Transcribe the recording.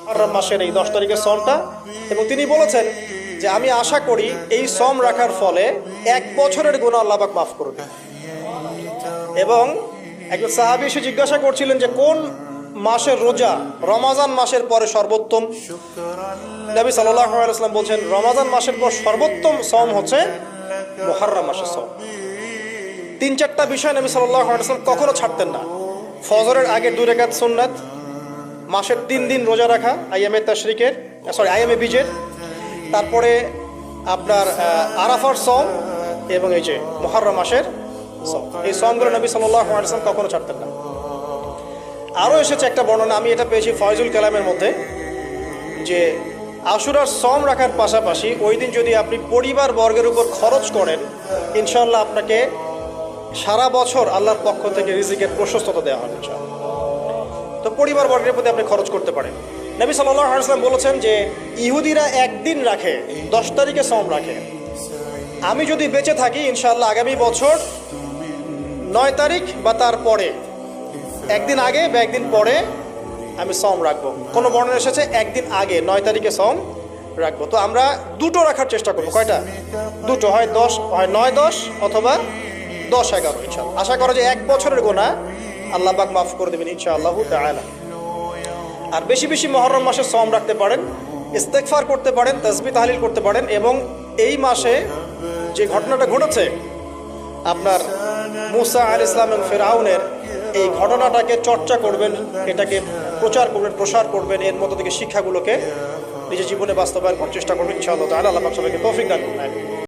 মুহররম মাসের এই 10 তারিখের সওমটা, এবং তিনি বলেছেন যে আমি আশা করি এই সওম রাখার ফলে 1 বছরের গুনাহ আল্লাহ পাক মাফ করবে। এবং একজন সাহাবী এসে জিজ্ঞাসা করছিলেন যে কোন মাসের রোজা রমাজান মাসের পরে সর্বোত্তম। নবী সাল্লাল্লাহু আলাইহি ওয়াসাল্লাম বলছেন রমাজান মাসের পর সর্বোত্তম সওম হচ্ছে মুহররম মাসের সওম। 3-4টা বিষয় নবী সাল্লাল্লাহু আলাইহি ওয়াসাল্লাম কখনো ছাড়তেন না। ফজরের আগে 2 রাকাত সুন্নাত, মাসের 3 দিন রোজা রাখা আইয়ামে বীজের, তারপরে আপনার আরাফার সওম, এবং এই যে মুহররম মাসের সওম। এই সওমগুলো নবী সাল্লাল্লাহু আলাইহি ওয়াসাল্লাম কখনো ছাড়তেন না। আরও এসেছে একটা বর্ণনা, আমি এটা পেয়েছি ফয়জুল কালামের মধ্যে, যে আশুরার সওম রাখার পাশাপাশি ওই দিন যদি আপনি পরিবার বর্গের উপর খরচ করেন, ইনশাআল্লাহ আপনাকে সারা বছর আল্লাহর পক্ষ থেকে রিজিকের প্রশস্ততা দেওয়া হবে ইনশাআল্লাহ। তো পরিবার বর্গের প্রতি আপনি খরচ করতে পারেন। নবী সাল্লাল্লাহু আলাইহি ওয়াসাল্লাম বলেছেন যে ইহুদিরা একদিন রাখে, 10 তারিখে সওম রাখে। আমি যদি বেঁচে থাকি ইনশাআল্লাহ আগামী বছর 9 তারিখ বা তার পরে, একদিন আগে বা একদিন পরে আমি সওম রাখবো। কোনো বর্ণনা এসেছে একদিন আগে 9 তারিখে সওম রাখবো। তো আমরা দুটো রাখার চেষ্টা করবো। কয়টা? দুটো, হয় 9-10 অথবা 10-11 ইনশাআল্লাহ। আশা করা যে 1 বছরের গুনাহ আল্লাহ পাক মাফ করে দেবেন ইনশাআল্লাহু তাআলা। আর বেশি বেশি মুহররম মাসে সওম রাখতে পারেন, ইস্তেগফার করতে পারেন, তাসবিহ তাহলিল করতে পারেন, এবং এই মাসে যে ঘটনাটা ঘটেছে আপনার মুসা আলাইহিস সালাম এবং ফিরআউনের, এই ঘটনাটাকে চর্চা করবেন, এটাকে প্রসার করবেন, এর মধ্যে থেকে শিক্ষাগুলোকে নিজের জীবনে বাস্তবায়ন করার চেষ্টা করবেন ইনশাআল্লাহ তাআলা। আল্লাহ পাক সবাইকে তৌফিক দান করুন।